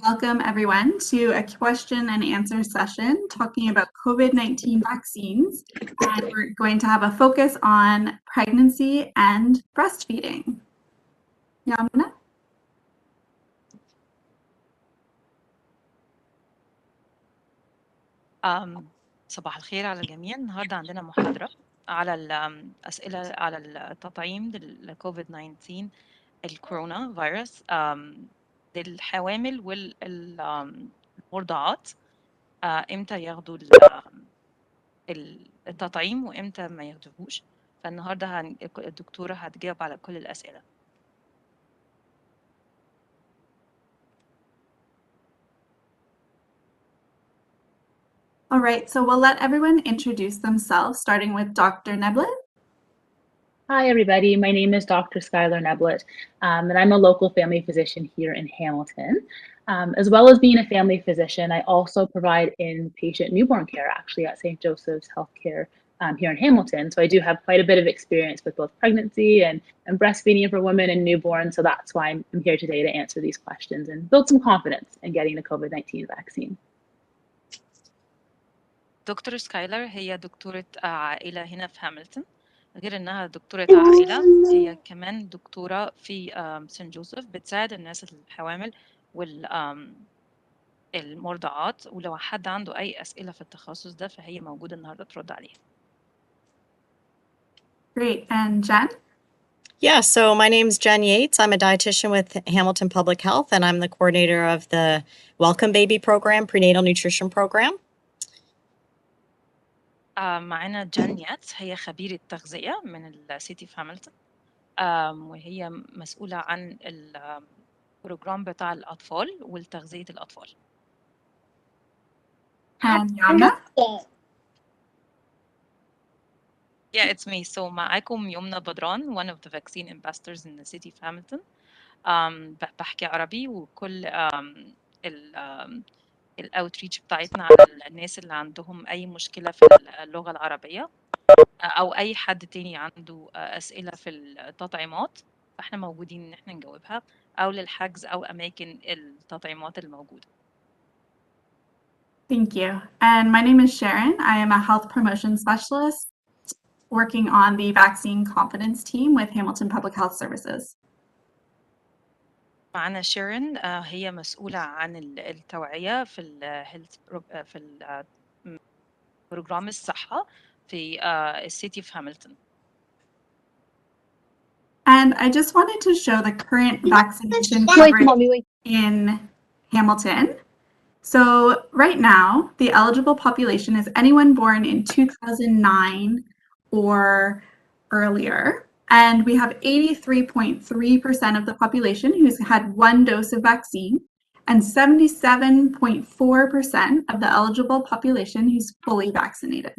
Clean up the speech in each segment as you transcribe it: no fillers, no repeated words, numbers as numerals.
Welcome everyone to a question and answer session talking about COVID-19 vaccines. And we're going to have a focus on pregnancy and breastfeeding. Yamna? صباح الخير على الجميع. النهارده عندنا محاضرة على الأسئلة على التطعيم للكوفيد 19 الكورونا فيروس للحوامل والمرضعات. امتى ياخدوا التطعيم وامتى ما ياخدوهوش. فالنهارده الدكتورة هتجاوب على كل الأسئلة. All right, so we'll let everyone introduce themselves, starting with Dr. Neblett. Hi, everybody. My name is Dr. Skylar Neblett, and I'm a local family physician here in Hamilton. As well as being a family physician, I also provide inpatient newborn care actually at St. Joseph's Healthcare here in Hamilton. So I do have quite a bit of experience with both pregnancy and breastfeeding for women and newborns. So that's why I'm here today to answer these questions and build some confidence in getting the COVID-19 vaccine. دكتور سكايلر هي دكتورة عائلة هنا في هاملتون. غير انها دكتورة عائلة هي كمان دكتورة في سان جوزيف، بتساعد الناس الحوامل والمرضعات، ولو حد عنده اي اسئلة في التخصص ده فهي موجودة النهاردة ترد عليها. Great, and Jen? Yeah, so my name's Jen Yates. I'm a dietitian with Hamilton Public Health, and I'm the coordinator of the Welcome Baby Program, prenatal nutrition program. معانا جان ياتس، هي خبيرة تغذية من السيتي في هاملتون، وهي مسؤولة عن البروجرام بتاع الأطفال والتغذية الأطفال. And Yamna? Yeah, it's me. So معاكم يمنى بدران, one of the vaccine ambassadors in the city of Hamilton. بحكي عربي، وكل الاوتريتش بتاعتنا على الناس اللي عندهم اي مشكله في اللغه العربيه او اي حد تاني عنده اسئله في التطعيمات، فاحنا موجودين ان احنا نجاوبها، او للحجز او اماكن التطعيمات الموجوده. Thank you. And my name is Sharon. I am a health promotion specialist working on the vaccine confidence team with Hamilton Public Health Services. معنا شيرين، هي مسؤولة عن التوعية في بروجرام الصحة في السيتي في هاملتون. And I just wanted to show the current vaccination coverage in Hamilton. So right now, the eligible population is anyone born in 2009 or earlier. And we have 83.3% of the population who's had one dose of vaccine and 77.4% of the eligible population who's fully vaccinated.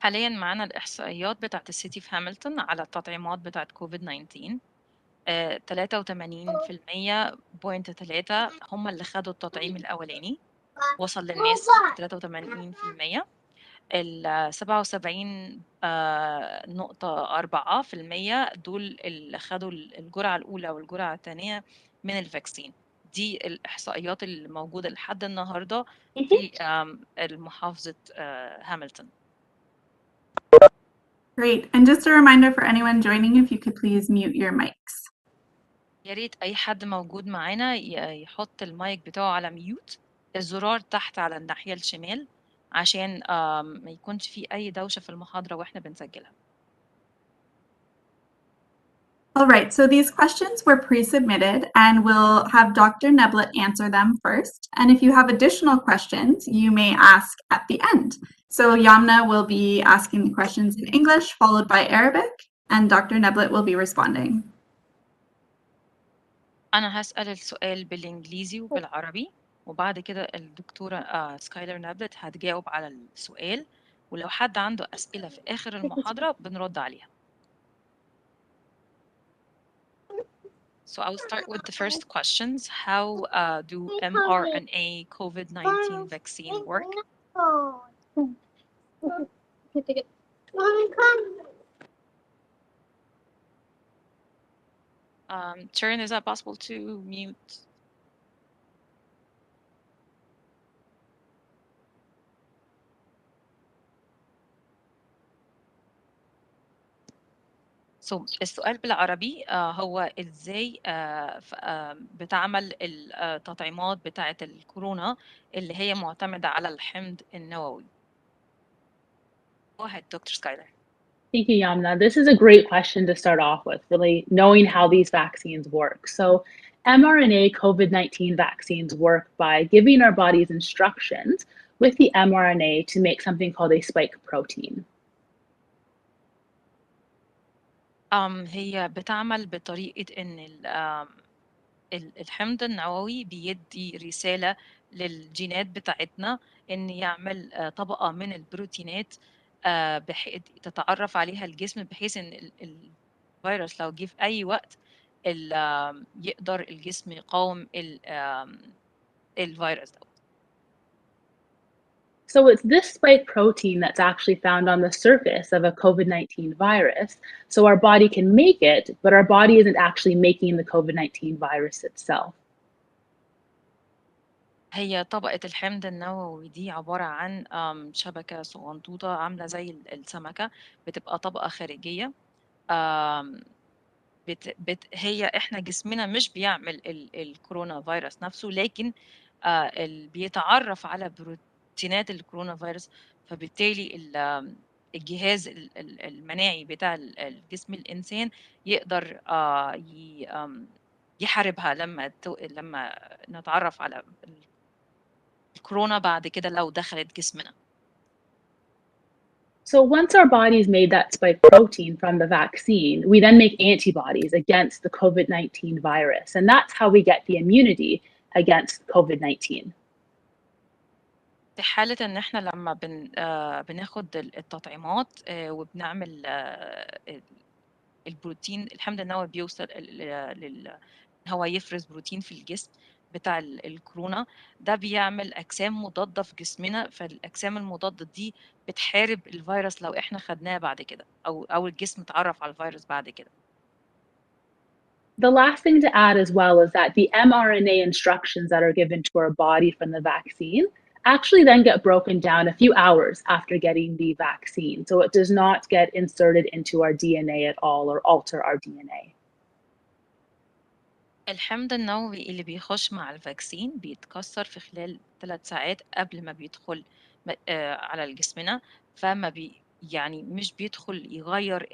حاليا معنا الإحصائيات بتاعت السيتي في هاملتون على التطعيمات بتاعت كوفيد 19. 83.3 هم اللي خدوا التطعيم الأولاني، وصل للناس 83%. 77.4% دول اللي خدوا الجرعة الأولى والجرعة الثانية من الفاكسين. دي الإحصائيات اللي موجودة لحد النهاردة في المحافظة هاملتون. Great. And just a reminder for anyone joining, if you could please mute your mics. يا ريت أي حد موجود معانا يحط المايك بتاعه على ميوت، الزرار تحت على الناحية الشمال، عشان ما يكونش في أي دوشة في المحاضرة وإحنا بنسجلها. All right, so these questions were pre-submitted and we'll have Dr. Neblett answer them first. And if you have additional questions, you may ask at the end. So Yamna will be asking the questions in English, followed by Arabic, and Dr. Neblett will be responding. أنا هسأل السؤال بالإنجليزي وبالعربي، وبعد كده الدكتورة سكايلر نابلت هتجاوب على السؤال، ولو حد عنده أسئلة في آخر المحاضرة بنرد عليها. So I'll start with the first questions. How do mRNA COVID-19 vaccine work? Sharon, is that possible to mute? السؤال بالعربي هو إزاي بتعمل التطعيمات بتاعة الكورونا اللي هي معتمدة على الحمض النووي. Go ahead, Dr. Skyler. Thank you, Yamna. This is a great question to start off with, really knowing how these vaccines work. So, mRNA COVID-19 vaccines work by giving our bodies instructions with the mRNA to make something called a spike protein. هي بتعمل بطريقة إن الحمض النووي بيدي رسالة للجينات بتاعتنا إن يعمل طبقة من البروتينات بحيث تتعرف عليها الجسم بحيث إن الفيروس لو جه في أي وقت يقدر الجسم يقاوم الفيروس ده. So it's this spike protein that's actually found on the surface of a COVID-19 virus. So our body can make it, but our body isn't actually making the COVID-19 virus itself. هي طبقة الحمض النووي دي عبارة عن شبكة صغنطوطة عاملة زي السمكة، بتبقى طبقة خارجية. هي احنا جسمنا مش بيعمل الكورونا فيروس نفسه، لكن بيتعرف على بروتينات الكورونا فيروس، فبالتالي الجهاز المناعي بتاع الجسم الإنسان يقدر يحاربها لما نتعرف على الكورونا بعد كده لو دخلت جسمنا. So once our bodies made that spike protein from the vaccine, we then make antibodies against the COVID-19 virus. And that's how we get the immunity against COVID-19. في حالة إن إحنا لما بناخد التطعيمات وبنعمل البروتين، الحمض النووي بيوصل هو يفرز بروتين في الجسم بتاع الكورونا، ده بيعمل أجسام مضادة في جسمنا، فالأجسام المضادة دي بتحارب الفيروس لو إحنا خدناه بعد كده أو الجسم اتعرف على الفيروس بعد كده. The last thing to add as well is that the mRNA instructions that are given to our body from the vaccine actually then get broken down a few hours after getting the vaccine. So it does not get inserted into our DNA at all or alter our DNA. الحمض النووي اللي بيخش مع الفاكسين بيتكسر في خلال 3 ساعات قبل ما بيدخل على جسمنا، فما يعني مش بيدخل يغير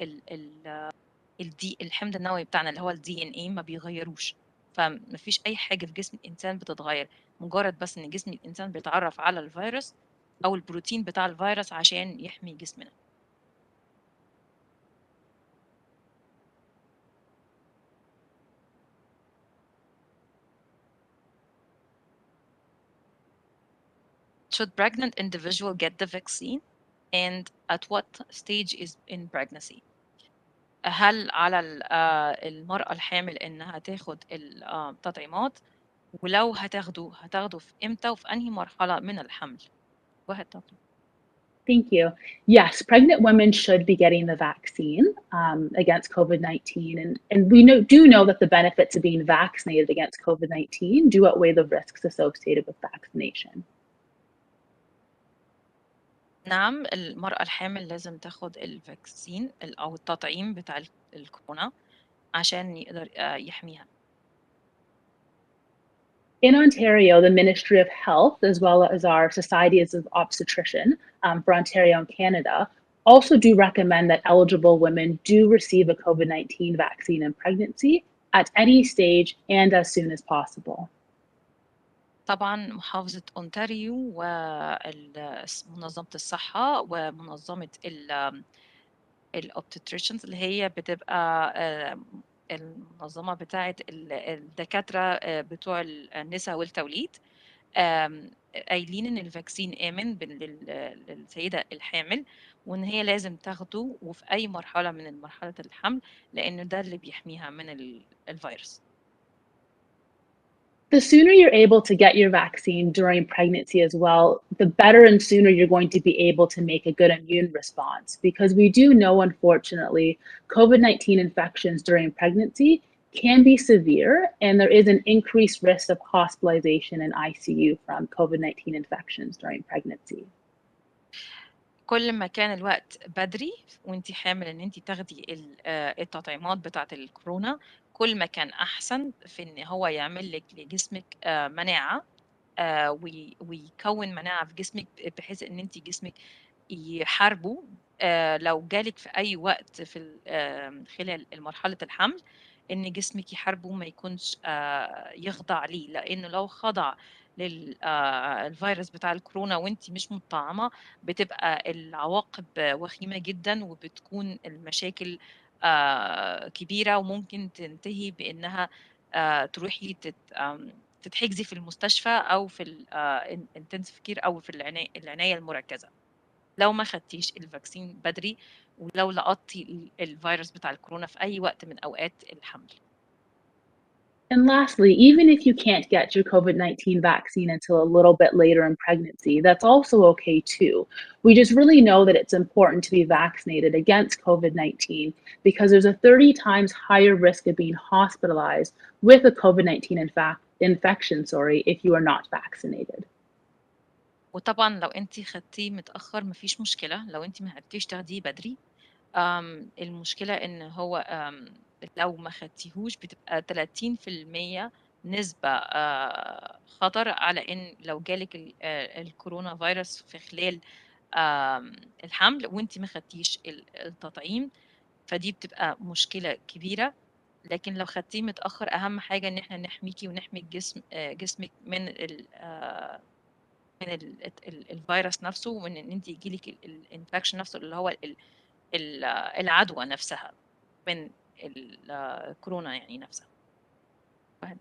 الحمض النووي بتاعنا اللي هو الDNA، ما بيغيروش، فما فيش أي حاجة في جسم الإنسان بتتغير، مجرد بس إن جسم الإنسان بيتعرف على الفيروس أو البروتين بتاع الفيروس عشان يحمي جسمنا. Should pregnant individual get the vaccine, and at what stage is in pregnancy? هل على المرأة الحامل إنها تاخد التطعيمات، ولو هتاخده في إمتى وفي أنهي مرحلة من الحمل؟ Go ahead, doctor. Thank you. Yes, pregnant women should be getting the vaccine against COVID-19. And we do know that the benefits of being vaccinated against COVID-19 do outweigh the risks associated with vaccination. نعم، المرأة الحامل لازم تاخد الفاكسين أو التطعيم بتاع الكورونا عشان يقدر يحميها. In Ontario, the Ministry of Health, as well as our Societies of Obstetrician for Ontario and Canada, also do recommend that eligible women do receive a COVID-19 vaccine in pregnancy at any stage and as soon as possible. طبعا محافظة أونتاريو ومنظمة الصحة ومنظمة الأوبتريشنز اللي هي بتبقى المنظمة بتاعة الدكاترة بتوع النساء والتوليد، قايلين إن الفاكسين آمن للسيدة الحامل، وإن هي لازم تاخده وفي أي مرحلة من مرحلة الحمل، لأن ده اللي بيحميها من الفيروس. The sooner you're able to get your vaccine during pregnancy as well, the better and sooner you're going to be able to make a good immune response. Because we do know, unfortunately, COVID-19 infections during pregnancy can be severe, and there is an increased risk of hospitalization and ICU from COVID-19 infections during pregnancy. كل ما كان الوقت بدري وأنتِ حامل إن أنتِ تاخدي التطعيمات بتاعة الكورونا، كل ما كان أحسن في إن هو يعمل لِك لجسمِك مناعة ويكوّن مناعة في جسمِك بحيث إن أنتِ جسمِك يحاربه لو جالِك في أي وقت في خلال مرحلة الحمل، إن جسمِك يحاربه ما يكونش يخضع ليه، لإنه لو خضع الفيروس بتاع الكورونا وأنتِ مش متطعمة، بتبقى العواقب وخيمة جدًا، وبتكون المشاكل كبيرة وممكن تنتهي بإنها تروحي تتحجزي في المستشفى أو في intensive care أو في العناية المركزة، لو ما خدتيش الvaccine بدري، ولو لقطتِ الفيروس بتاع الكورونا في أي وقت من أوقات الحمل. And lastly, even if you can't get your COVID-19 vaccine until a little bit later in pregnancy, that's also okay too. We just really know that it's important to be vaccinated against COVID-19 because there's a 30 times higher risk of being hospitalized with a COVID-19 infection, if you are not vaccinated. وطبعًا لو أنتِ خدتيه متأخر ما فيش مشكلة، لو أنتِ ما عرفتيش تاخديه بدري، المشكلة إن هو لو ما خدتيهوش بتبقى 30% نسبة خطر على إن لو جالِك الكورونا فيروس في خلال الحمل وأنتِ ما خدتيش التطعيم، فدي بتبقى مشكلة كبيرة، لكن لو خدتيه متأخر أهم حاجة إن إحنا نحميكِ ونحمي جسمِك من الفيروس نفسه، وإن أنتِ ييجي لِك الinfection نفسه اللي هو العدوى نفسها من الكورونا يعني نفسها. Go ahead.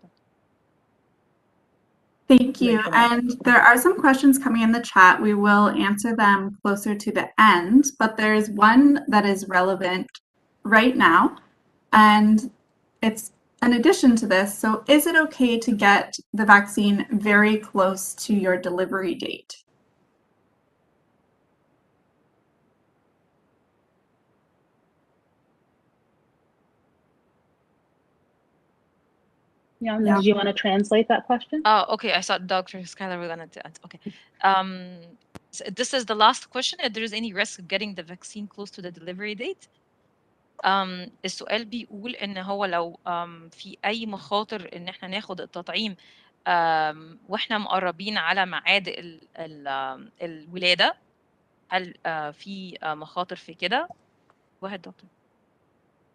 Thank you. And there are some questions coming in the chat. We will answer them closer to the end, but there's one that is relevant right now. And it's an addition to this. So is it okay to get the vaccine very close to your delivery date? Yeah, did you want to translate that question? Oh, okay. I thought Dr. Skylar were gonna answer. Okay. So this is the last question. If there is any risk of getting the vaccine close to the delivery date? السؤال بيقول إن هو لو في أي مخاطر إن إحنا ناخد التطعيم وإحنا مقربين على ميعاد الولادة، هل في مخاطر في كده؟ Go ahead, doctor.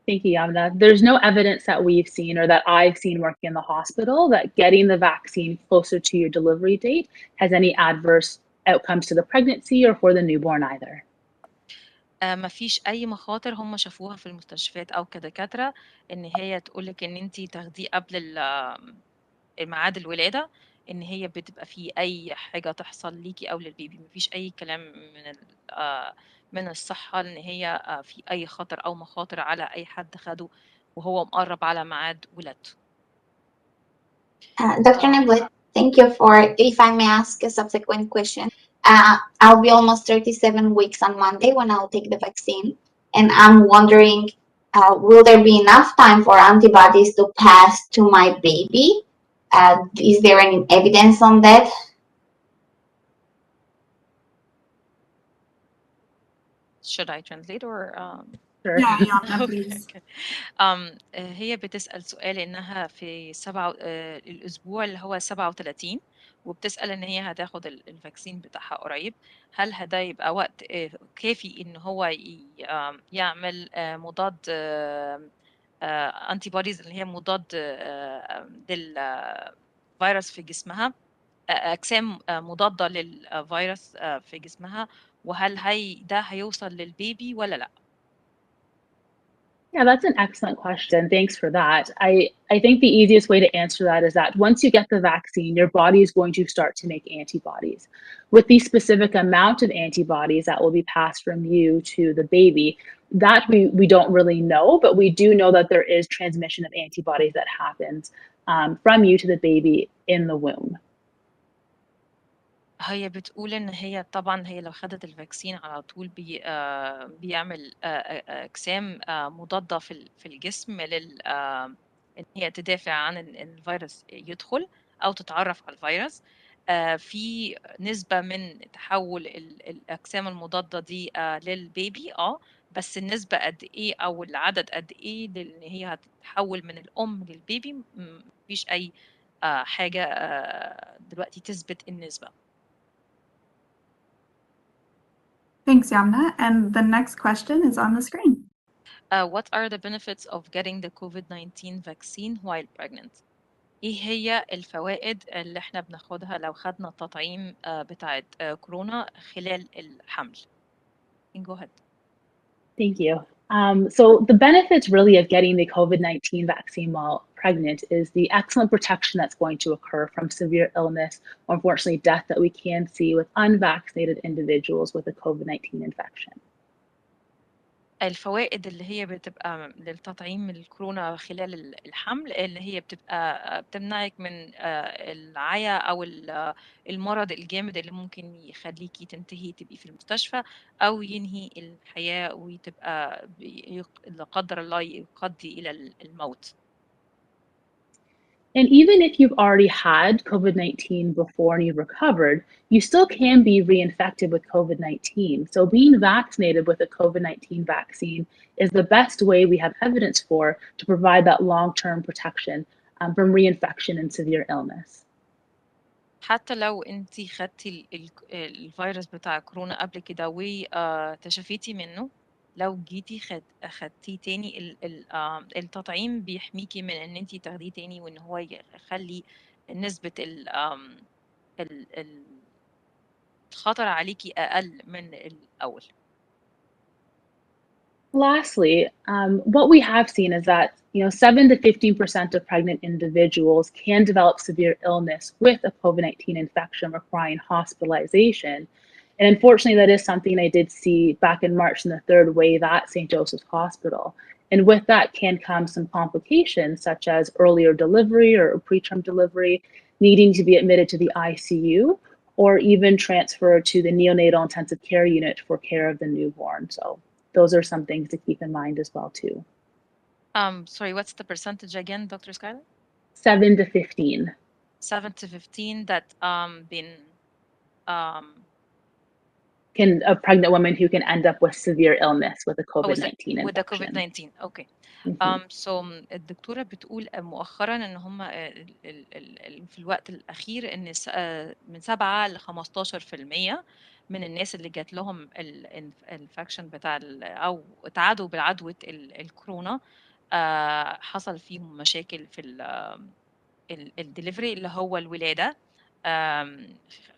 Thank you, Yamna. There's no evidence that we've seen or that I've seen working in the hospital that getting the vaccine closer to your delivery date has any adverse outcomes to the pregnancy or for the newborn either. ما فيش أي مخاطر هم شافوها في المستشفيات أو كدكاترة إن هي تقول لِك إن أنتِ تاخديه قبل ميعاد الولادة، إن هي بتبقى في أي حاجة تحصل ليكِ أو للبيبي، ما فيش أي كلام من الصحة إن هي في أي خطر أو مخاطر على أي حد خده وهو مقرّب على ميعاد ولادته. Dr. Niblet, thank you for, if I may ask a subsequent question. I'll be almost 37 weeks on Monday when I'll take the vaccine. And I'm wondering, will there be enough time for antibodies to pass to my baby? Is there any evidence on that? Should I translate or Sure. Yeah, Yamna, Okay, please. okay. هي بتسأل سؤال إنها في الأسبوع اللي هو 37 وبتسأل إن هي هتاخد الفاكسين بتاعها قريب، هل ده يبقى وقت كافي إن هو يعمل مضاد antibodies اللي هي مضاد للفيروس في جسمها، أجسام مضادة للفيروس في جسمها، وهل ده هيوصل للبيبي والّا لأ؟ Yeah, that's an excellent question. Thanks for that. I think the easiest way to answer that is that once you get the vaccine, your body is going to start to make antibodies. With the specific amount of antibodies that will be passed from you to the baby, that we don't really know, but we do know that there is transmission of antibodies that happens from you to the baby in the womb. هي بتقول إن هي طبعًا هي لو خدت الفاكسين على طول بيعمل أجسام مضادة في الجسم إن هي تدافع عن الفيروس يدخل أو تتعرف على الفيروس. في نسبة من تحول الأجسام المضادة دي للبيبي بس النسبة قد إيه أو العدد قد إيه إن هي هتتحول من الأم للبيبي مفيش أي حاجة دلوقتي تثبت النسبة. Thanks, Yamna. And the next question is on the screen. What are the benefits of getting the COVID-19 vaccine while pregnant? ايه هي الفوائد اللي احنا بناخدها لو خدنا التطعيم بتاعت كورونا خلال الحمل؟ Go ahead. Thank you. So the benefits really of getting the COVID-19 vaccine while pregnant is the excellent protection that's going to occur from severe illness or unfortunately death that we can see with unvaccinated individuals with a COVID-19 infection. الفوائد اللي هي بتبقى للتطعيم الكورونا خلال الحمل اللي هي بتبقى بتمنعك من العيا أو المرض الجامد اللي ممكن يخليكي تبقي في المستشفى أو ينهي الحياة وتبقى لا قدر الله يقضي إلى الموت. And even if you've already had COVID-19 before and you've recovered, you still can be reinfected with COVID-19. So being vaccinated with a COVID-19 vaccine is the best way we have evidence for to provide that long-term protection from reinfection and severe illness. حتى لو انت خدتي الفيروس بتاع كورونا قبل كده وتشافيتي منه لو جيتي اخدتيه تاني التطعيم بيحميكي من ان انت تاخديه تاني وان هو يخلي نسبة الخطر عليكي اقل من الاول. Lastly, what we have seen is that 7 to 15% of pregnant individuals can develop severe illness with a COVID-19 infection requiring hospitalization. And unfortunately, that is something I did see back in March in the third wave at St. Joseph's Hospital. And with that can come some complications such as earlier delivery or preterm delivery, needing to be admitted to the ICU, or even transferred to the neonatal intensive care unit for care of the newborn. So those are some things to keep in mind as well too. Sorry, what's the percentage again, Dr. Skyler? 7 to 15. 7 to 15 that been A pregnant woman who can end up with severe illness with a COVID-19 infection. with the COVID-19. Okay. So الدكتورة بتقول مؤخرا ان هم في الوقت الاخير ان من 7 ل 15% من الناس اللي جات لهم الانفكشن بتاع او تعادوا بعدوى الكورونا حصل فيهم مشاكل في الدليفري اللي هو الولادة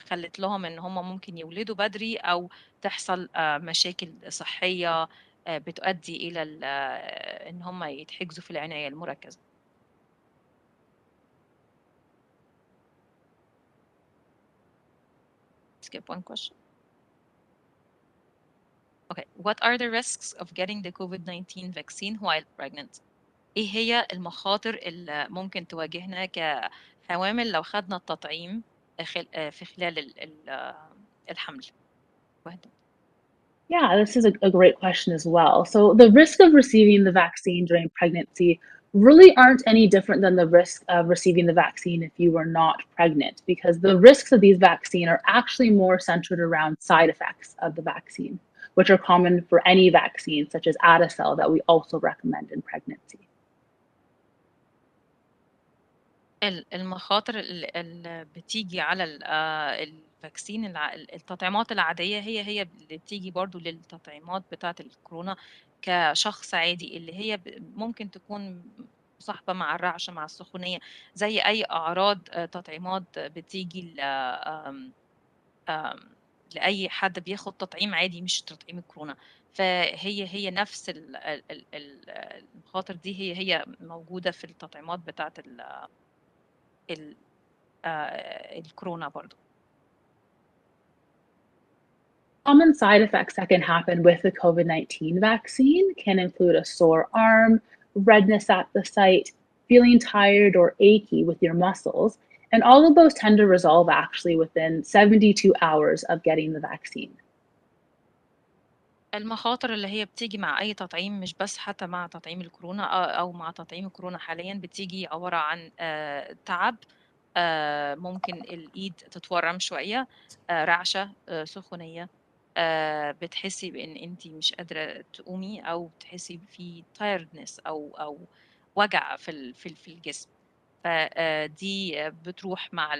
خلت لهم ان هم ممكن يولدوا بدري او تحصل مشاكل صحية بتؤدي الى ان هم يتحجزوا في العناية المركزة. Skip one question. Okay, what are the risks of getting the COVID-19 vaccine while pregnant? ايه هي المخاطر اللي ممكن تواجهنا كحوامل لو خدنا التطعيم في خلال الحمل؟ Yeah, this is a great question as well. So the risk of receiving the vaccine during pregnancy really aren't any different than the risk of receiving the vaccine if you were not pregnant, because the risks of these vaccines are actually more centered around side effects of the vaccine, which are common for any vaccine, such as Adacel, that we also recommend in pregnancy. المخاطر اللي بتيجي على الفاكسين التطعيمات العادية هي اللي بتيجي برضو للتطعيمات بتاعة الكورونا كشخص عادي اللي هي ممكن تكون مصاحبة مع الرعشة مع السخونية زي أي أعراض تطعيمات بتيجي لأي حد بياخد تطعيم عادي مش تطعيم الكورونا. فهي نفس المخاطر دي هي موجودة في التطعيمات بتاعة الكورونا برضو. Common side effects that can happen with the COVID-19 vaccine can include a sore arm, redness at the site, feeling tired or achy with your muscles, and all of those tend to resolve actually within 72 hours of getting the vaccine. المخاطر اللي هي بتيجي مع أي تطعيم مش بس حتى مع تطعيم الكورونا أو مع تطعيم الكورونا حاليًا بتيجي عبارة عن تعب، ممكن الإيد تتورم شوية، رعشة، سخونية، بتحسي بإن أنتِ مش قادرة تقومي أو بتحسي في tiredness أو وجع في الجسم. دي بتروح مع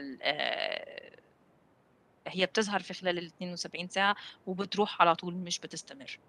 هي بتظهر في خلال ال72 ساعة وبتروح على طول مش بتستمر.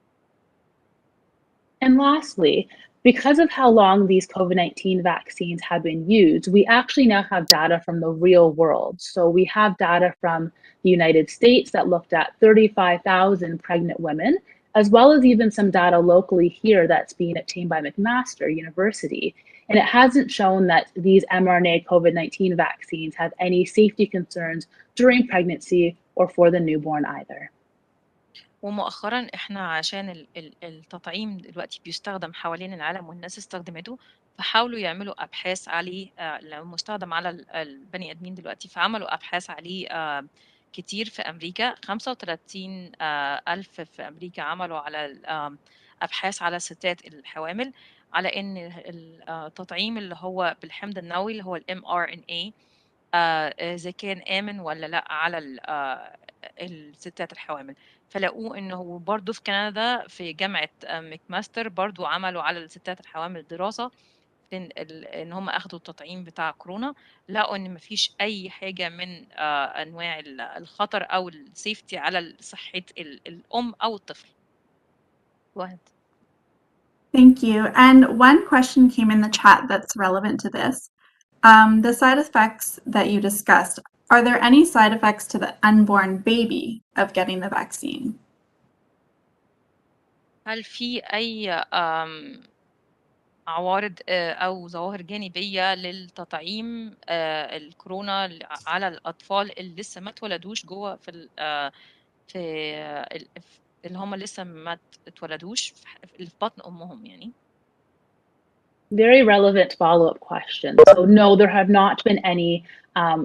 And lastly, because of how long these COVID-19 vaccines have been used, we actually now have data from the real world. So we have data from the United States that looked at 35,000 pregnant women, as well as even some data locally here that's being obtained by McMaster University. And it hasn't shown that these mRNA COVID-19 vaccines have any safety concerns during pregnancy or for the newborn either. ومؤخرًا إحنا عشان التطعيم دلوقتي بيُستخدم حوالين العالم والناس استخدمته، فحاولوا يعملوا أبحاث عليه لو مستخدم على البني آدمين دلوقتي، فعملوا أبحاث عليه كتير في أمريكا، 35 ألف في أمريكا عملوا على أبحاث على الستات الحوامل، على إن التطعيم اللي هو بالحمض النووي اللي هو الmRNA إذا كان آمن والّا لأ على الستات الحوامل. فلاقوه إنه برضه في كندا في جامعة ماكماستر برضه عملوا على الستات الحوامل دراسة في إن هم أخدوا التطعيم بتاع كورونا، لقوا إن ما فيش أي حاجة من أنواع الخطر أو الsafety على صحة الأم أو الطفل. Go ahead. Thank you. And one question came in the chat that's relevant to this. The side effects that you discussed, are there any side effects to the unborn baby of getting the vaccine? هل في أي عوارض أو ظواهر جانبية للتطعيم الكورونا على الأطفال اللي لسه ما اتولدوش جوه في في اللي هم لسه ما اتولدوش اللي في بطن أمهم يعني؟ Very relevant follow-up question. So no, there have not been any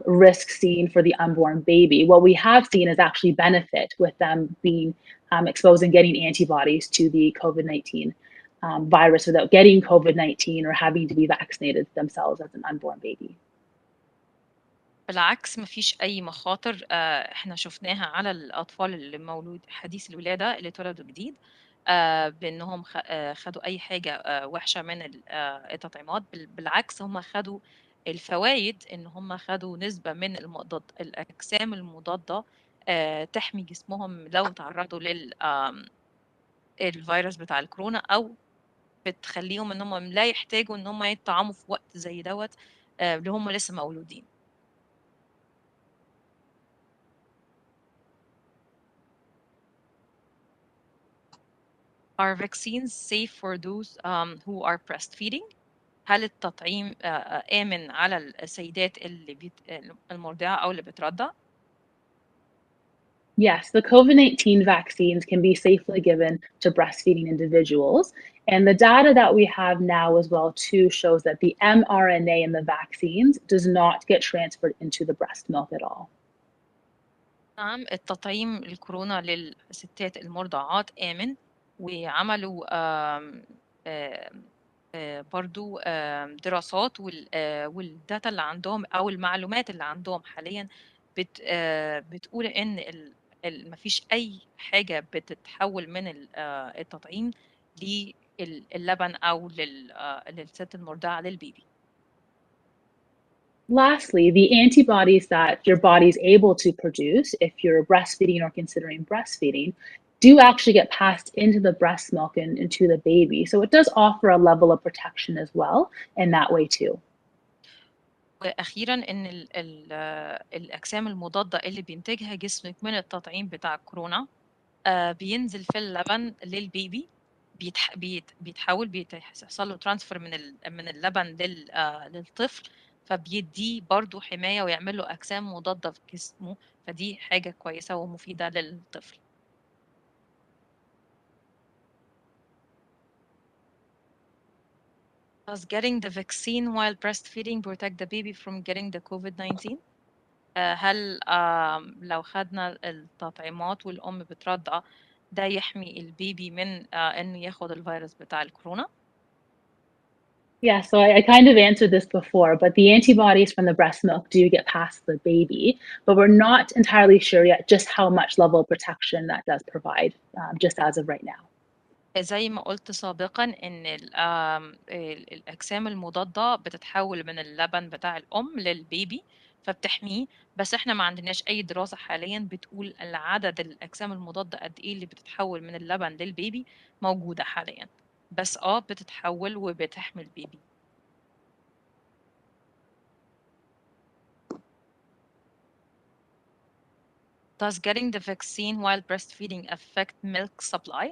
risks seen for the unborn baby. What we have seen is actually benefit with them being exposed and getting antibodies to the COVID-19 virus without getting COVID-19 or having to be vaccinated themselves as an unborn baby. بالعكس ما فيش أي مخاطر إحنا شفناها على الأطفال اللي مولود حديث الولادة اللي اتولدوا جديد بإنهم خدوا أي حاجة وحشة من التطعيمات بالعكس هم خدوا الفوايد إن هم خدوا نسبة من الأجسام المضادة تحمي جسمهم لو تعرضوا الفيروس بتاع الكورونا أو بتخليهم إن هم لا يحتاجوا إن هم يطعموا في وقت زي دوت اللي هم لسه مولودين. Are vaccines safe for those who are breastfeeding؟ هل التطعيم آمن على السيدات اللي المرضعة أو اللي بترضع؟ Yes, the COVID-19 vaccines can be safely given to breastfeeding individuals. And the data that we have now as well too shows that the mRNA in the vaccines does not get transferred into the breast milk at all. نعم التطعيم الكورونا للستات المرضعات آمن وعملوا برضو دراسات والداتا اللي عندهم أو المعلومات اللي عندهم حاليا بتقول إن مفيش أي حاجة بتتحول من التطعيم للبن أو للست المرضعة للبيبي. Lastly, the antibodies that your body is able to produce if you're breastfeeding or considering breastfeeding do actually get passed into the breast milk and into the baby. So it does offer a level of protection as well in that way too. وأخيرًا إن الأجسام المضادة اللي بينتجها جسمِك من التطعيم بتاع الكورونا بينزل في اللبن للبيبي بيتحول يحصل له transfer من اللبن للطفل، فبيدّيه برضه حماية ويعمل له أجسام مضادة في جسمه، فدي حاجة كويسة ومفيدة للطفل. Does getting the vaccine while breastfeeding protect the baby from getting the COVID-19؟ هل لو خدنا التطعيمات والأم بترضع ده يحمي البيبي من إنه ياخد الفيروس بتاع الكورونا؟ Yeah, so I kind of answered this before, but the antibodies from the breast milk do get past the baby, but we're not entirely sure yet just how much level of protection that does provide, just as of right now. زي ما قُلت سابقًا إن الأجسام المضادة بتتحوّل من اللبن بتاع الأم للبيبي، فبتحميه، بس إحنا ما عندناش أي دراسة حاليًا بتقول العدد الأجسام المضادة قد إيه اللي بتتحوّل من اللبن للبيبي موجودة حاليًا، بس بتتحوّل وبتحمي البيبي. Does getting the vaccine while breastfeeding affect milk supply؟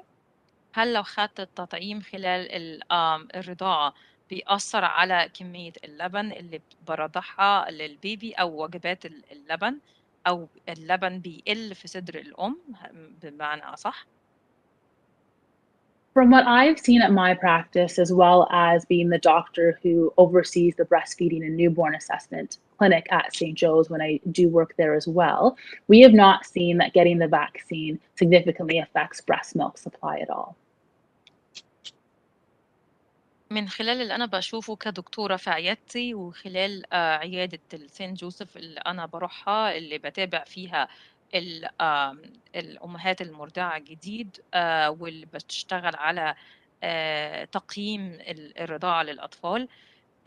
هل لو خدت التطعيم خلال الرضاعة بيأثّر على كمية اللبن اللي بارضعها للبيبي أو وجبات اللبن، أو اللبن بيقِل في صدر الأم بمعنى أصح؟ From what I've seen at my practice, as well as being the doctor who oversees the breastfeeding and newborn assessment clinic at St. Joe's when I do work there as well, we have not seen that getting the vaccine significantly affects breast milk supply at all. من خلال اللي أنا باشوفه كدكتورة في عيادتي، وخلال عيادة السين جوزيف اللي أنا باروحها، اللي باتابع فيها الأمهات المرضعة جديد، واللي بتشتغل على تقييم الرضاعة للأطفال،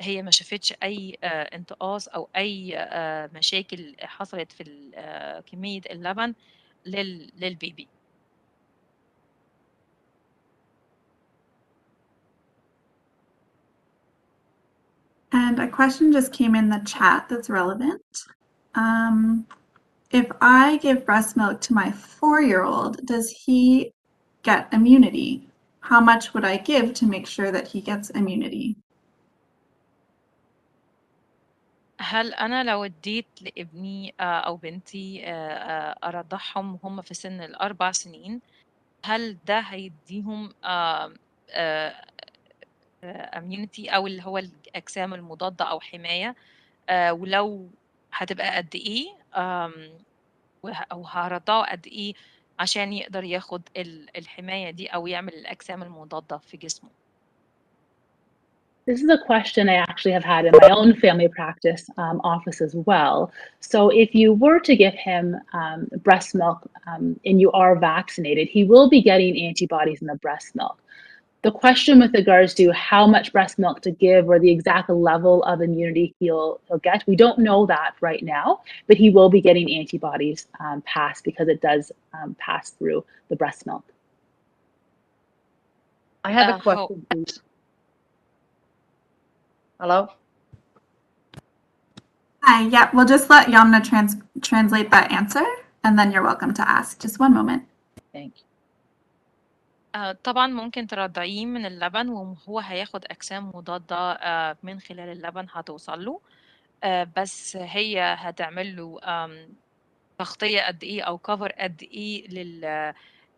هي ما شافتش أي انتقاص أو أي مشاكل حصلت في كمية اللبن للبيبي. And a question just came in the chat that's relevant. If I give breast milk to my 4-year-old, does he get immunity? How much would I give to make sure that he gets immunity? هل أنا لو ادّيت لابني أو بنتي أرضعهم وهُم في سن ال4 سنين، هل ده هيدّيهم immunity أو اللي هو الأجسام المضادة أو حماية، ولو هتبقى قد إيه، أو هارضعه قد إيه عشان يقدر ياخد الحماية دي أو يعمل الأجسام المضادة في جسمه؟ This is a question I actually have had in my own family practice office as well. So, if you were to give him breast milk and you are vaccinated, he will be getting antibodies in the breast milk. The question with regards to how much breast milk to give or the exact level of immunity he'll get, we don't know that right now, but he will be getting antibodies passed because it does pass through the breast milk. I have a هو question, please. Hello? Hi, yeah, we'll just let Yamna translate that answer, and then you're welcome to ask. Just one moment. Thank you. طبعًا ممكن ترضعيه من اللبن وهو هياخد أجسام مضادة من خلال اللبن هتوصل له، بس هي هتعمل له تغطية قد إيه أو cover قد إيه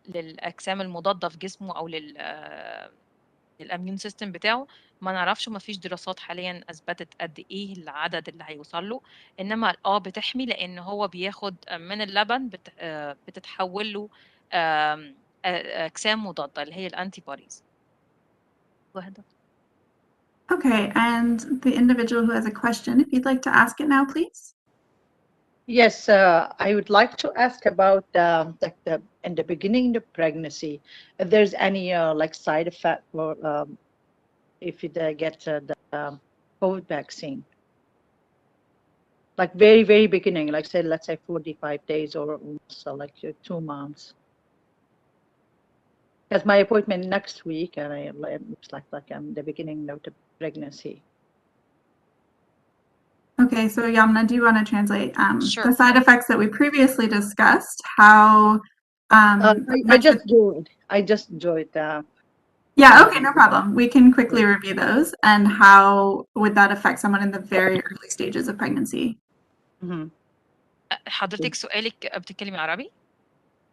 للأجسام المضادة في جسمه أو للimmune system بتاعه، ما نعرفش، وما فيش دراسات حاليًا أثبتت قد إيه العدد اللي هيوصل له، إنما بتحمي لإن هو بياخد من اللبن بتتحول له أجسام مضادة اللي هي الantibodies. Go ahead. Okay, and the individual who has a question, if you'd like to ask it now, please. Yes, I would like to ask about in the beginning of pregnancy, if there's any like side effect or if you get the COVID vaccine, like very, very beginning, like say, let's say 45 days or so, like 2 months. Because my appointment next week, and it looks like I'm the beginning of the pregnancy. Okay, so Yamna, do you want to translate Sure. the side effects that we previously discussed? How I just joined. Yeah, okay, no problem. We can quickly review those and how would that affect someone in the very early stages of pregnancy? حضرتك سؤالِك بتتكلمي عربي؟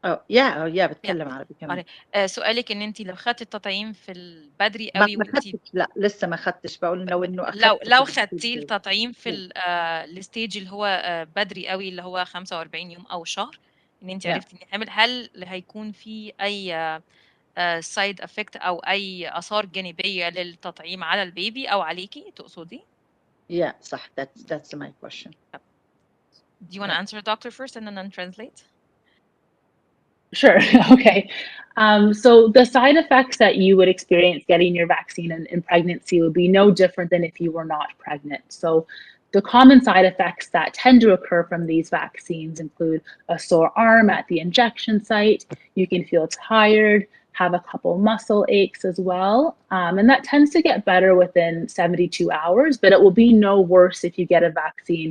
yeah بتكلم عربي كمان. سؤالِك إن أنتِ لو خدتِ التطعيم في بدري ما أوي وأنتِ خدتش، لا لسه ما خدتش، بقول إنه أخدت لو خدتيه التطعيم في الstage اللي هو بدري أوي اللي هو 45 يوم أو شهر، ان انت Yeah. عرفتي اني حامل، هل هيكون في اي سايد افكت او اي اثار جانبيه للتطعيم على البيبي او عليكي تقصدي؟ Yeah, صح. That's my question. Do you want to Yeah. answer, doctor, first and then translate? Sure. Okay. So the side effects that you would experience getting your vaccine in pregnancy would be no different than if you were not pregnant. So the common side effects that tend to occur from these vaccines include a sore arm at the injection site. You can feel tired, have a couple muscle aches as well. And that tends to get better within 72 hours, but it will be no worse if you get a vaccine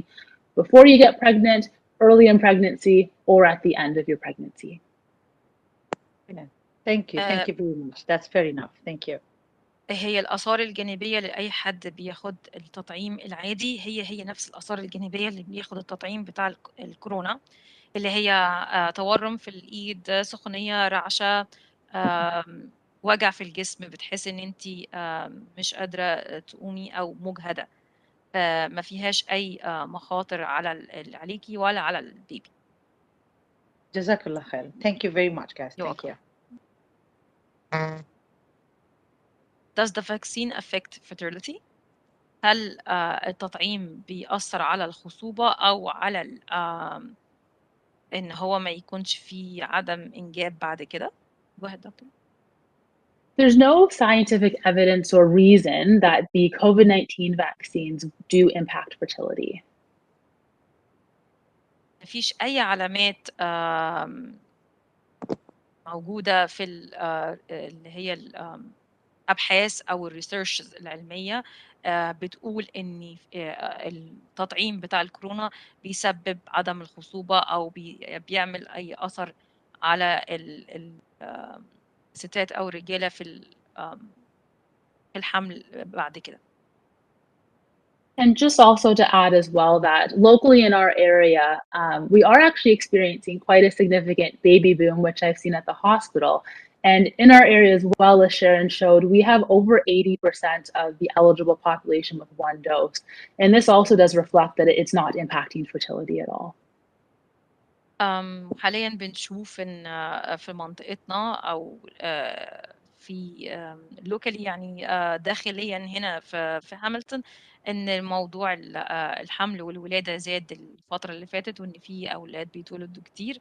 before you get pregnant, early in pregnancy, or at the end of your pregnancy. Yeah. Thank you. Thank you very much. That's fair enough. Thank you. هي الآثار الجانبية لأي حد بياخد التطعيم العادي هي نفس الآثار الجانبية اللي بياخد التطعيم بتاع الكورونا، اللي هي تورم في الإيد، سخونية، رعشة، وجع في الجسم، بتحسي إن أنتِ مش قادرة تقومي أو مُجهدة، ما فيهاش أي مخاطر عليكِ ولا على البيبي. جزاك الله خير. Thank you very much, guys. You're Thank you. Does the vaccine affect fertility؟ هل التطعيم بيأثّر على الخصوبة أو على إن هو ما يكونش في عدم إنجاب بعد كده؟ Go ahead, doctor. There's no scientific evidence or reason that the COVID-19 vaccines do impact fertility. ما فيش أي علامات موجودة في اللي هي الأبحاث أو الresearches العلمية بتقول إن التطعيم بتاع الكورونا بيسبب عدم الخصوبة أو بيعمل أي أثر على الستات أو الرجالة في الحمل بعد كده. And just also to add as well that locally in our area, we are actually experiencing quite a significant baby boom, which I've seen at the hospital. And in our area as well, as Sharon showed, we have over 80% of the eligible population with one dose. And this also does reflect that it's not impacting fertility at all. حاليًا بنشوف إن في منطقتنا أو في locally يعني داخليًا هنا في هاملتون، إن موضوع الحمل والولادة زاد الفترة اللي فاتت، وإن في أولاد بيتولدوا كتير،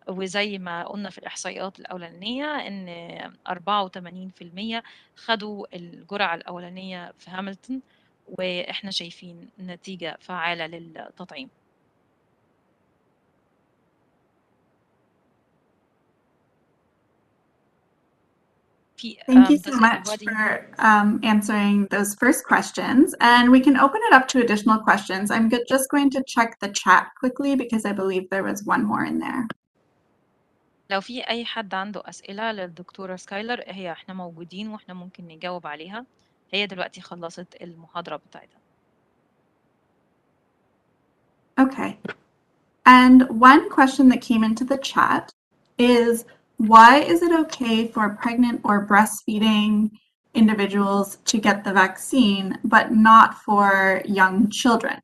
وزي ما قُلنا في الإحصائيات الأولانية إن 84% خدوا الجرعة الأولانية في هاملتون، وإحنا شايفين نتيجة فعّالة للتطعيم. Thank you so does much anybody for answering those first questions. And we can open it up to additional questions. I'm just going to check the chat quickly because I believe there was one more in there. لو في أي حد عنده أسئلة للدكتورة سكايلر إحنا موجودين وإحنا ممكن نجاوب عليها. هي دلوقتي خلصت المحاضرة بتاعتها. Okay. And one question that came into the chat is, why is it okay for pregnant or breastfeeding individuals to get the vaccine, but not for young children?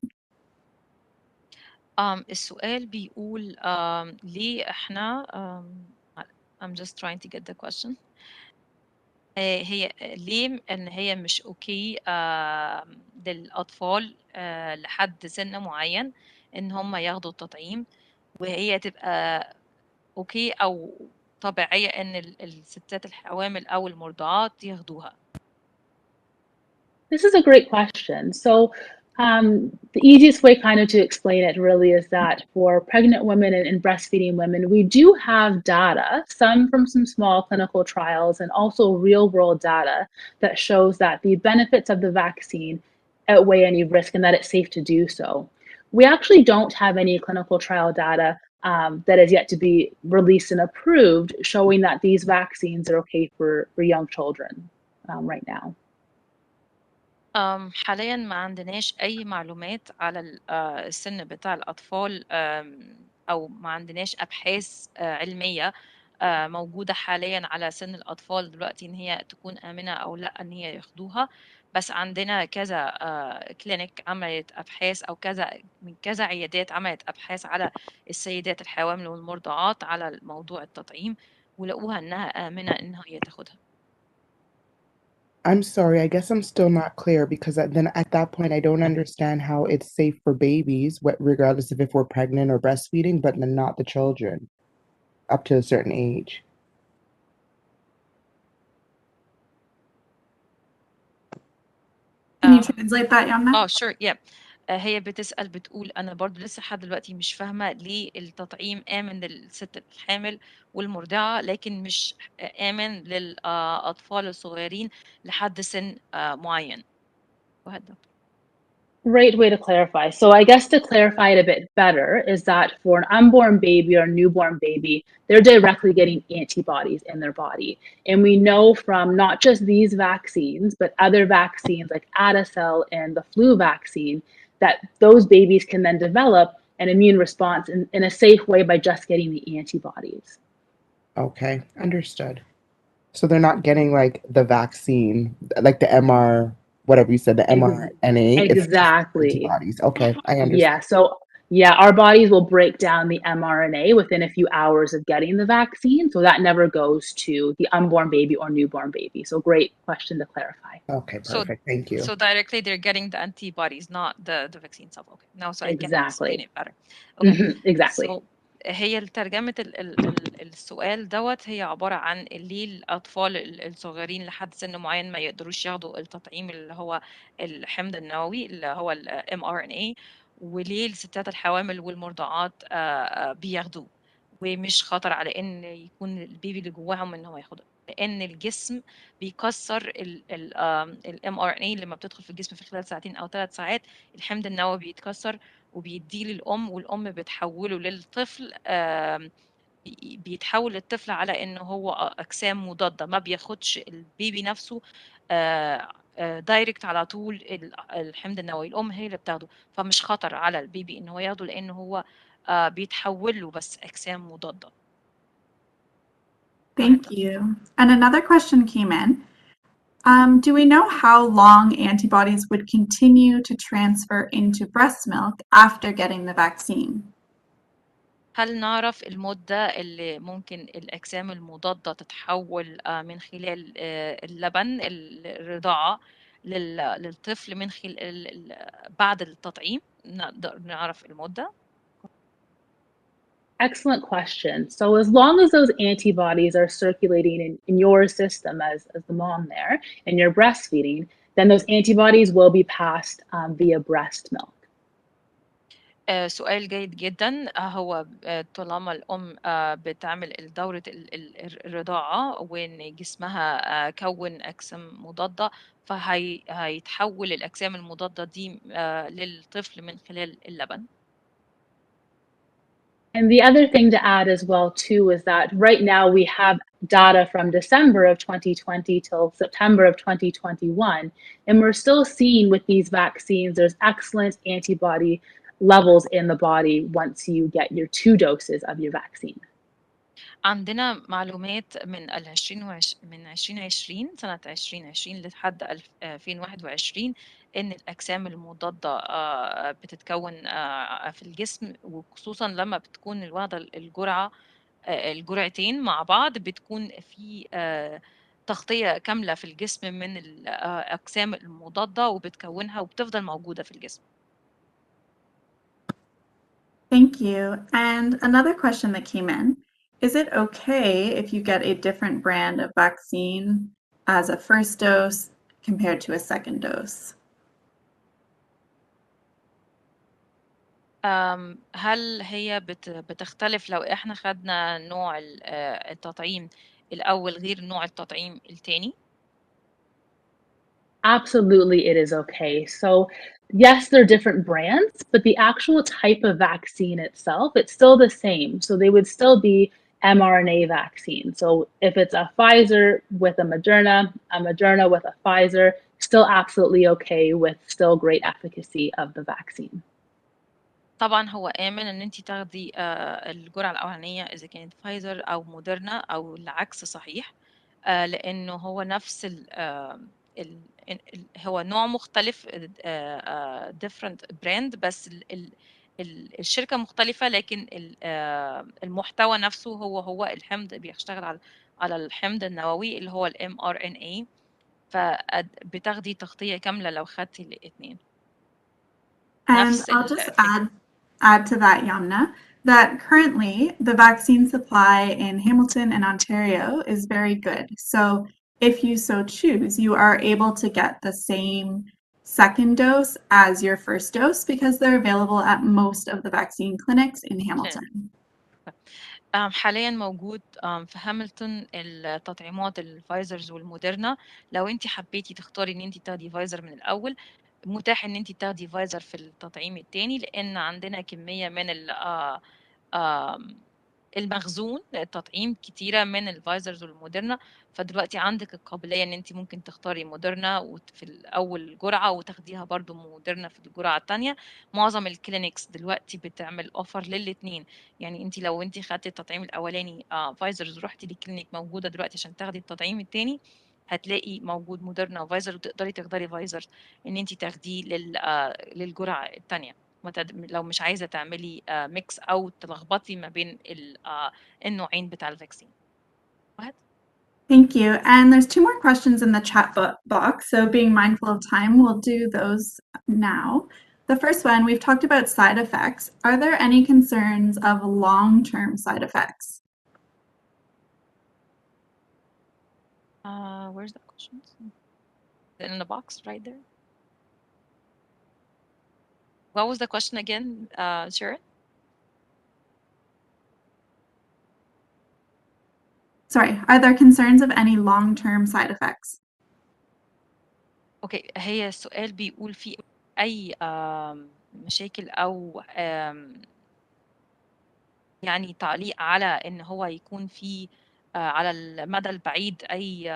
السؤال بيقول ليه إحنا I'm just trying to get the question. هي ليه إن هي مش أوكي للأطفال لحد سن معين إن هم ياخدوا التطعيم، وهي تبقى أوكي أو طبيعية إن الستات الحوامل أو المرضعات ياخدوها؟ This is a great question. So the easiest way kind of to explain it really is that for pregnant women and breastfeeding women, we do have data, some from some small clinical trials and also real world data that shows that the benefits of the vaccine outweigh any risk and that it's safe to do so. We actually don't have any clinical trial data that is yet to be released and approved showing that these vaccines are okay for young children right now. حاليًا ما عندناش أي معلومات على السن بتاع الأطفال، أو ما عندناش أبحاث علمية موجودة حاليًا على سن الأطفال دلوقتي إن هي تكون آمنة أو لأ إن هي ياخدوها، بس عندنا كذا كلينيك عملت أبحاث أو من كذا عيادات عملت أبحاث على السيدات الحوامل والمرضعات على موضوع التطعيم ولقوها إنها آمنة إنها هي تاخدها. I'm sorry, I guess I'm still not clear because then at that point, I don't understand how it's safe for babies, regardless of if we're pregnant or breastfeeding, but then not the children up to a certain age. Can you translate that, Yamna? sure yeah. هي بتسأل بتقول أنا برضو لسه لحد دلوقتي مش فاهمة ليه التطعيم آمن للست الحامل والمرضعة لكن مش آمن للأطفال الصغيرين لحد سن معين. Go ahead, doctor. Great way to clarify. So I guess to clarify it a bit better is that for an unborn baby or newborn baby, they're directly getting antibodies in their body. And we know from not just these vaccines, but other vaccines like Adacel and the flu vaccine, that those babies can then develop an immune response in a safe way by just getting the antibodies. Okay, understood. So they're not getting like the vaccine, like the whatever you said, the mRNA. Exactly. It's just antibodies. Okay, I understand. Yeah. So yeah, our bodies will break down the mRNA within a few hours of getting the vaccine. So that never goes to the unborn baby or newborn baby. So great question to clarify. Okay, perfect. Thank you. So directly they're getting the antibodies, not the vaccine itself. Okay. Now so I can explain it better. Okay. Exactly. So هي ترجمة السؤال دوت هي عبارة عن ليه الأطفال الصغيرين لحد سن معين ما يقدروش ياخدوا التطعيم اللي هو الحمض النووي اللي هو ال mRNA وليه الستات الحوامل والمرضعات بياخدوه ومش خطر على إن يكون البيبي اللي جواهم إن هو ياخده لأن الجسم بيكسر ال mRNA لما بتدخل في الجسم في خلال ساعتين أو 3 ساعات الحمض النووي بيتكسر وبيديه للأم والأم بتحوله للطفل بيتحول للطفل على إنه هو أجسام مضادة ما بياخدش البيبي نفسه دايركت على طول الحمض النووي الأم هي اللي بتاخده فمش خطر على البيبي إنه هو ياخده لأنه هو بيتحول له بس أجسام مضادة. Thank you. And another question came in. Do we know how long antibodies would continue to transfer into breast milk after getting the vaccine? هل نعرف المدة اللي ممكن الأجسام المضادة تتحول من خلال اللبن الرضاعة للطفل من خلال بعد التطعيم نقدر نعرف المدة؟ Excellent question. So as long as those antibodies are circulating in your system as the mom there and you're breastfeeding, then those antibodies will be passed via breast milk. سؤال جيد جدا هو طالما الأم بتعمل دورة الرضاعة وإن جسمها كون أجسام مضادة فهيتحول الأجسام المضادة دي للطفل من خلال اللبن. And the other thing to add as well too is that right now we have data from December of 2020 till September of 2021, and we're still seeing with these vaccines there's excellent antibody levels in the body once you get your 2 doses of your vaccine. عندنا معلومات من من 2020 سنة 2020 لحد 2021 إن الأجسام المضادة بتتكون في الجسم وخصوصا لما بتكون الواخدة الجرعتين مع بعض بتكون في تغطية كاملة في الجسم من الأجسام المضادة وبتكونها وبتفضل موجودة في الجسم. Thank you. And another question that came in, is it okay if you get a different brand of vaccine as a first dose compared to a second dose? هل هي بتختلف لو إحنا خدنا نوع التطعيم الأول غير نوع التطعيم التاني؟ Absolutely, it is okay. So yes, they're different brands, but the actual type of vaccine itself, it's still the same. So they would still be mRNA vaccine. So if it's a Pfizer with a Moderna with a Pfizer, still absolutely okay with still great efficacy of the vaccine. طبعا هو آمن إن أنت تاخدي الجرعة الأولانية إذا كانت فايزر أو موديرنا أو العكس صحيح لأنه هو نفس هو نوع مختلف different brand بس الشركة مختلفة لكن المحتوى نفسه هو الحمض بيشتغل على الحمض النووي اللي هو mRNA فبتاخدي تغطية كاملة لو خدتي الاتنين. And نفس I'll just الفكرة. add to that, Yamna, that currently the vaccine supply in Hamilton and Ontario is very good. So if you so choose, you are able to get the same second dose as your first dose because they're available at most of the vaccine clinics in Hamilton. حاليا موجود في هاملتون التطعيمات الفايزرز والموديرنا. لو انت حبيتي تختاري ان انت تاخدي فايزر من الاول متاح ان انت تاخدي فايزر في التطعيم الثاني لان عندنا كمية من المخزون التطعيم كتيرة من الفايزرز والموديرنا فدلوقتي عندك القابلية ان انت ممكن تختاري موديرنا في الاول جرعة وتاخديها برضو موديرنا في الجرعة الثانية. معظم الكلينكس دلوقتي بتعمل اوفر للاتنين يعني انت لو انت خدتي التطعيم الاولاني فايزرز ورحتي للكلينيك موجودة دلوقتي عشان تاخدي التطعيم الثاني هتلاقي موجود موديرنا وفايزر وتقدري تختاري فايزر ان انت تاخديه للجرعة الثانية لو مش عايزة تعملي ميكس أو تلخبطي ما بين النوعين بتاع الفاكسين. Thank you. And there's 2 more questions in the chat box. So being mindful of time, we'll do those now. The first one, we've talked about side effects. Are there any concerns of long-term side effects? Where's the question? Is it in the box right there? What was the question again, Sharon? Sorry, are there concerns of any long-term side effects? اوكي هي السؤال بيقول في اي مشاكل او يعني تعليق على ان هو يكون في على المدى البعيد اي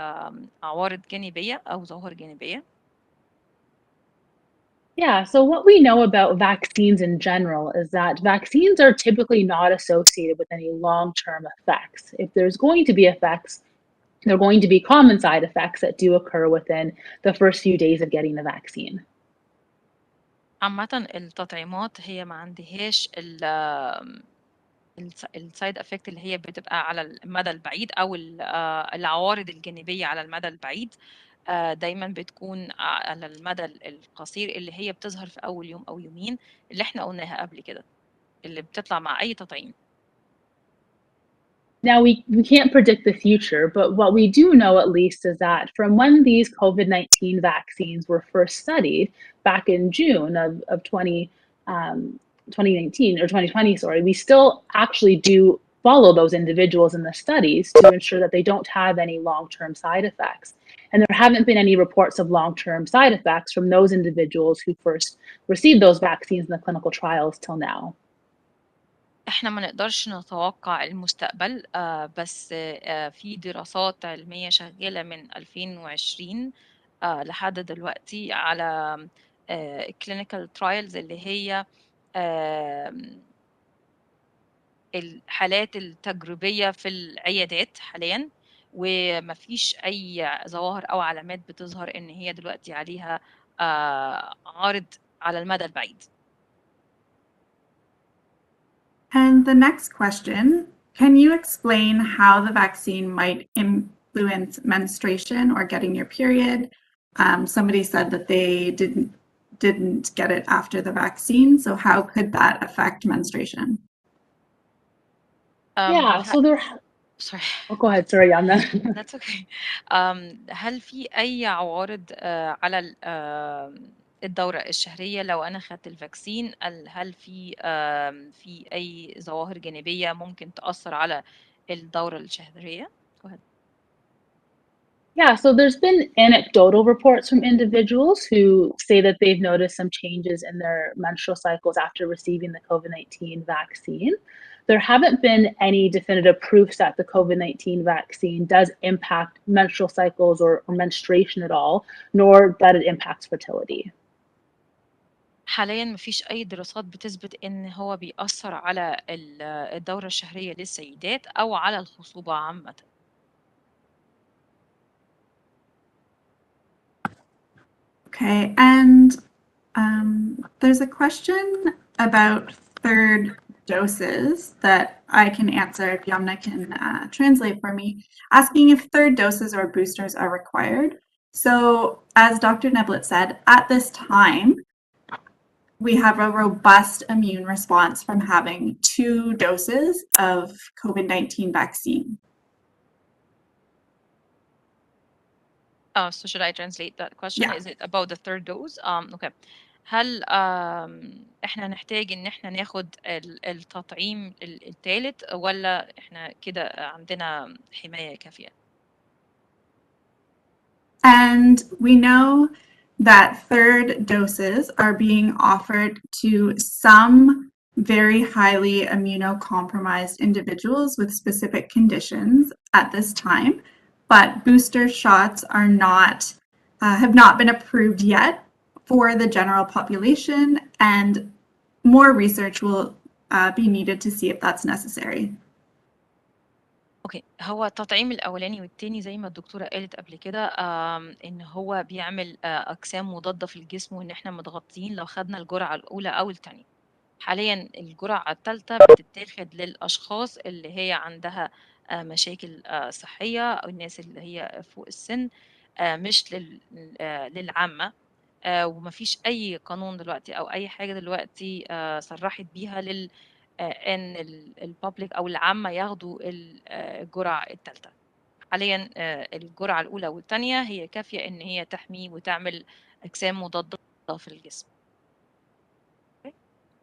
عوارض جانبية او ظواهر جانبية. Yeah, so what we know about vaccines in general is that vaccines are typically not associated with any long-term effects. If there's going to be effects, they're going to be common side effects that do occur within the first few days of getting the vaccine. عامة التطعيمات هي ما عندهاش السايد افكت اللي هي بتبقى على المدى البعيد او العوارض الجانبية على المدى البعيد دايما بتكون على المدى القصير اللي هي بتظهر في اول يوم او يومين اللي احنا قلناها قبل كده اللي بتطلع مع اي تطعيم. Now, we can't predict the future, but what we do know at least is that from when these COVID-19 vaccines were first studied back in June of 2019 or 2020, sorry, we still actually do follow those individuals in the studies to ensure that they don't have any long-term side effects. And there haven't been any reports of long-term side effects from those individuals who first received those vaccines in the clinical trials till now. احنا ما نقدرش نتوقع المستقبل بس في دراسات علمية شغالة من 2020 لحد دلوقتي على clinical trials اللي هي الحالات التجريبية في العيادات حاليا ومفيش أي ظواهر أو علامات بتظهر إن هي دلوقتي عليها عارض على المدى البعيد. And the next question, can you explain how the vaccine might influence menstruation or getting your period? Somebody said that they didn't get it after the vaccine, so how could that affect menstruation? Yeah, so there. Sorry. Oh, go ahead. Sorry, Anna. That's okay. هل في أي عوارض على الدورة الشهرية لو أنا خدت الفاكسين؟ هل في أي ظواهر جانبية ممكن تأثر على الدورة الشهرية؟ Go ahead. Yeah, so there's been anecdotal reports from individuals who say that they've noticed some changes in their menstrual cycles after receiving the COVID-19 vaccine. There haven't been any definitive proofs that the COVID-19 vaccine does impact menstrual cycles or menstruation at all, nor that it impacts fertility. حاليا مفيش أي دراسات بتثبت إن هو بيأثر على الدورة الشهرية للسيدات أو على الخصوبة عامة. Okay, and there's a question about third doses that I can answer if Yamna can translate for me, asking if third doses or boosters are required. So as Dr. Neblett said, at this time, we have a robust immune response from having 2 doses of COVID-19 vaccine. So should I translate that question? Yeah. Is it about the third dose? Okay. هل إحنا نحتاج إن إحنا ناخد التطعيم التالت ولا إحنا كده عندنا حماية كافية؟ And we know that third doses are being offered to some very highly immunocompromised individuals with specific conditions at this time, but booster shots are not have not been approved yet for the general population, and more research will be needed to see if that's necessary. اوكي، هو التطعيم الاولاني والتاني زي ما الدكتوره قالت قبل كده ان هو بيعمل اجسام مضاده في الجسم، وان احنا متغطيين لو خدنا الجرعه الاولى او التانيه. حاليا الجرعه الثالثه بتتاخد للاشخاص اللي هي عندها مشاكل صحيه، او الناس اللي هي فوق السن، مش للعامه. ومفيش اي قانون دلوقتي او اي حاجه دلوقتي صرحت بيها ان البابليك او العامه ياخدوا الجرعه الثالثه. حاليا الجرعه الاولى والثانيه هي كافيه ان هي تحمي وتعمل اجسام مضاده في الجسم.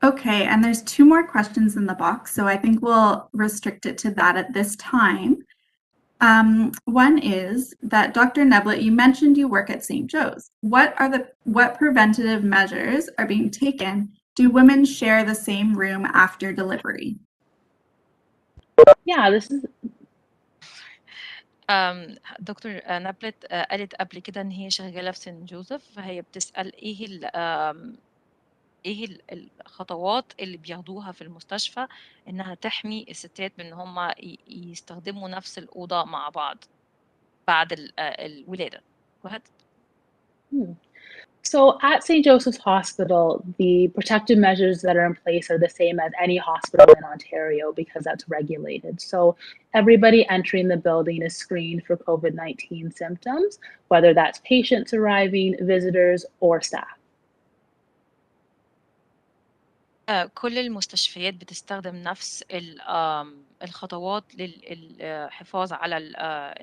Okay, and there's 2 more questions in the box, so I think we'll restrict it to that at this time. One is that Dr. Neblett, you mentioned you work at St. Joe's. What preventative measures are being taken? Do women share the same room after delivery? Yeah, this is دكتور نابلت قالت قبل كده ان هي شغاله في سان جوزيف، فهي بتسال ايه الخطوات اللي بياخدوها في المستشفى انها تحمي الستات بان هم يستخدموا نفس الاوضه مع بعض بعد الولاده. Go ahead. So at St. Joseph's Hospital, the protective measures that are in place are the same as any hospital in Ontario because that's regulated. So everybody entering the building is screened for COVID-19 symptoms, whether that's patients arriving, visitors, or staff. كل المستشفيات بتستخدم نفس الخطوات للحفاظ على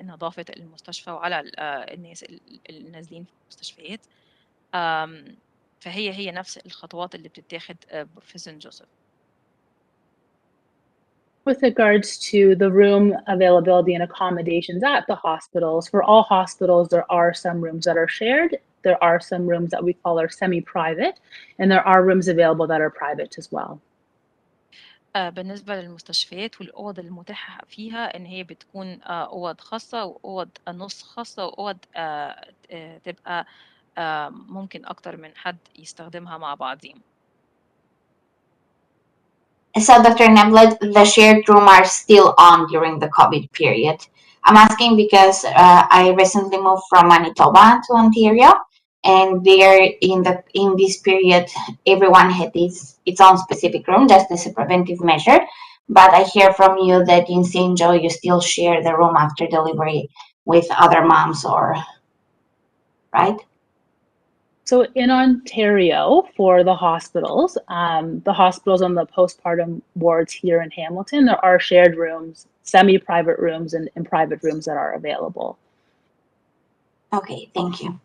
نظافة المستشفى وعلى الناس اللي نازلين في المستشفيات. فهي نفس الخطوات اللي بتتاخد في سان جوزيف. With regards to the room availability and accommodations at the hospitals, for all hospitals, there are some rooms that are shared. There are some rooms that we call our semi-private, and there are rooms available that are private as well. بالنسبة للمستشفيات والأوض المتاحة فيها إن هي بتكون أوض خاصة وأوض نص خاصة وأوض تبقى ممكن أكتر من حد يستخدمها مع بعضهم. So, Dr. Neblett, the shared room are still on during the COVID period. I'm asking because I recently moved from Manitoba to Ontario, and there in this period, everyone had its own specific room, just as a preventive measure. But I hear from you that in St. Joe, you still share the room after delivery with other moms, right? So in Ontario, for the hospitals on the postpartum wards here in Hamilton, there are shared rooms, semi-private rooms, and private rooms that are available. Okay, thank you.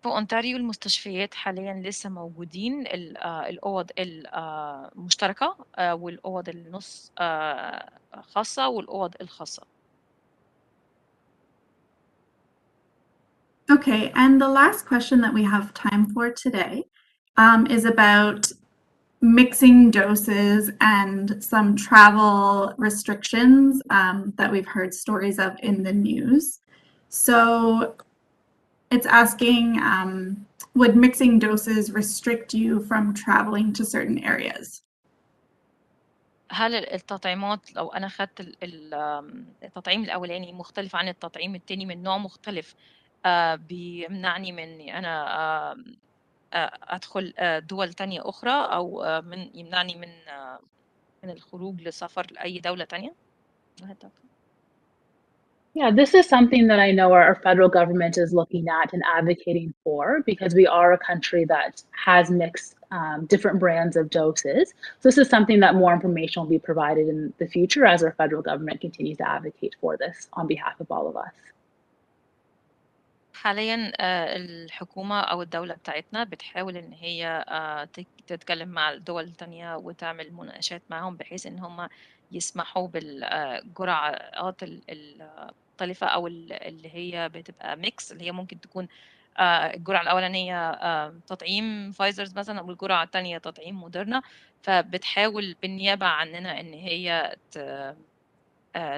في أونتاريو المستشفيات حاليا لسه موجودين الأوض المشتركة والأوض النص خاصة والأوض الخاصة. Okay, and the last question that we have time for today is about mixing doses and some travel restrictions that we've heard stories of in the news. So it's asking, would mixing doses restrict you from traveling to certain areas? هل التطعيمات لو أنا خدت التطعيم الأولاني مختلف عن التطعيم التاني من نوع مختلف بيمنعني من إني أنا أدخل دول تانية أخرى أو يمنعني من الخروج لسفر لأي دولة تانية. Go ahead, Doctor. Yeah, this is something that I know our federal government is looking at and advocating for because we are a country that has mixed different brands of doses. So this is something that more information will be provided in the future as our federal government continues to advocate for this on behalf of all of us. حاليا الحكومة أو الدولة بتاعتنا بتحاول إن هي تتكلم مع الدول التانية وتعمل مناقشات معهم بحيث إن هم يسمحوا بالجرعات المختلفة أو اللي هي بتبقى ميكس، اللي هي ممكن تكون الجرعة الأولانية تطعيم فايزرز مثلا أو الجرعة التانية تطعيم موديرنا، فبتحاول بالنيابة عننا إن هي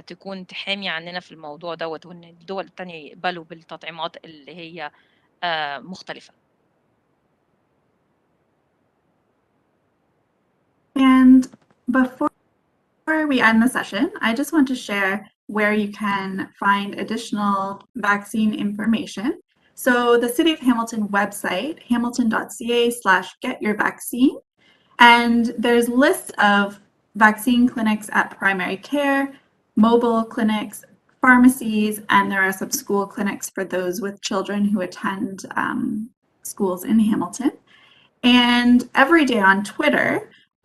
تكون تحامي عننا في الموضوع دوت، وإن الدول التانية يقبلوا بالتطعيمات اللي هي مختلفة. And before we end the session, I just want to share where you can find additional vaccine information. So the City of Hamilton website, hamilton.ca/getyourvaccine, and there's lists of vaccine clinics at primary care, mobile clinics, pharmacies, and there are some school clinics for those with children who attend schools in Hamilton. And every day on Twitter,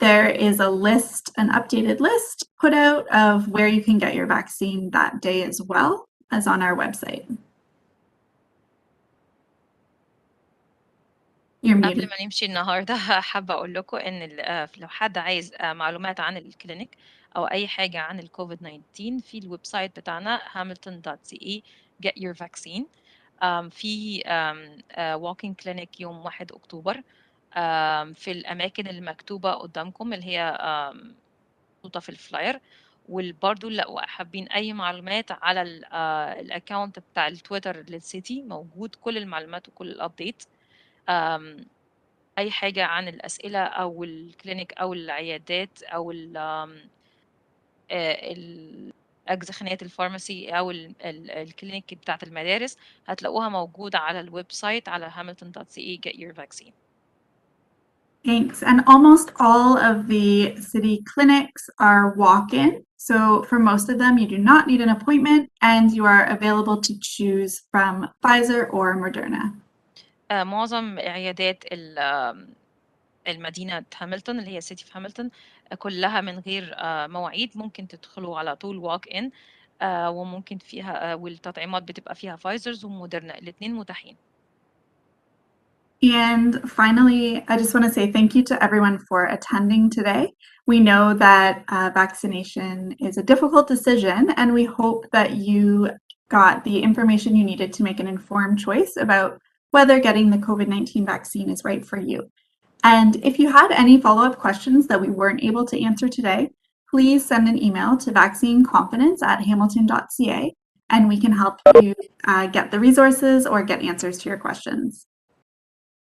there is a list, an updated list put out of where you can get your vaccine that day as well as on our website. You're muted. قبل ما نمشي النهارده حابة أقول لكم إن لو حد عايز معلومات عن الكلينيك أو أي حاجة عن الكوفيد 19 في الويب سايت بتاعنا hamilton.ca get your vaccine. في walking clinic يوم 1 أكتوبر في الأماكن المكتوبة قدامكم اللي هي محطوطة في الفلاير. وبرضه لو حابين أي معلومات على الأكاونت بتاع التويتر للسيتي موجود كل المعلومات وكل الأبديت. أي حاجة عن الأسئلة أو الكلينيك أو العيادات أو الأجزخانات الفارماسي أو الكلينيك بتاعت المدارس هتلاقوها موجودة على الويب سايت على hamilton.ca get your vaccine. Thanks. And almost all of the city clinics are walk-in. So for most of them, you do not need an appointment and you are available to choose from Pfizer or Moderna. معظم عيادات المدينة هاملتون اللي هي سيتي في هاملتون كلها من غير مواعيد، ممكن تدخلوا على طول walk in وممكن فيها والتطعيمات بتبقى فيها فايزرز وموديرنا الاتنين متاحين. And finally, I just want to say thank you to everyone for attending today. We know that vaccination is a difficult decision, and we hope that you got the information you needed to make an informed choice about whether getting the COVID-19 vaccine is right for you. And if you had any follow-up questions that we weren't able to answer today, please send an email to vaccineconfidence@hamilton.ca, and we can help you get the resources or get answers to your questions.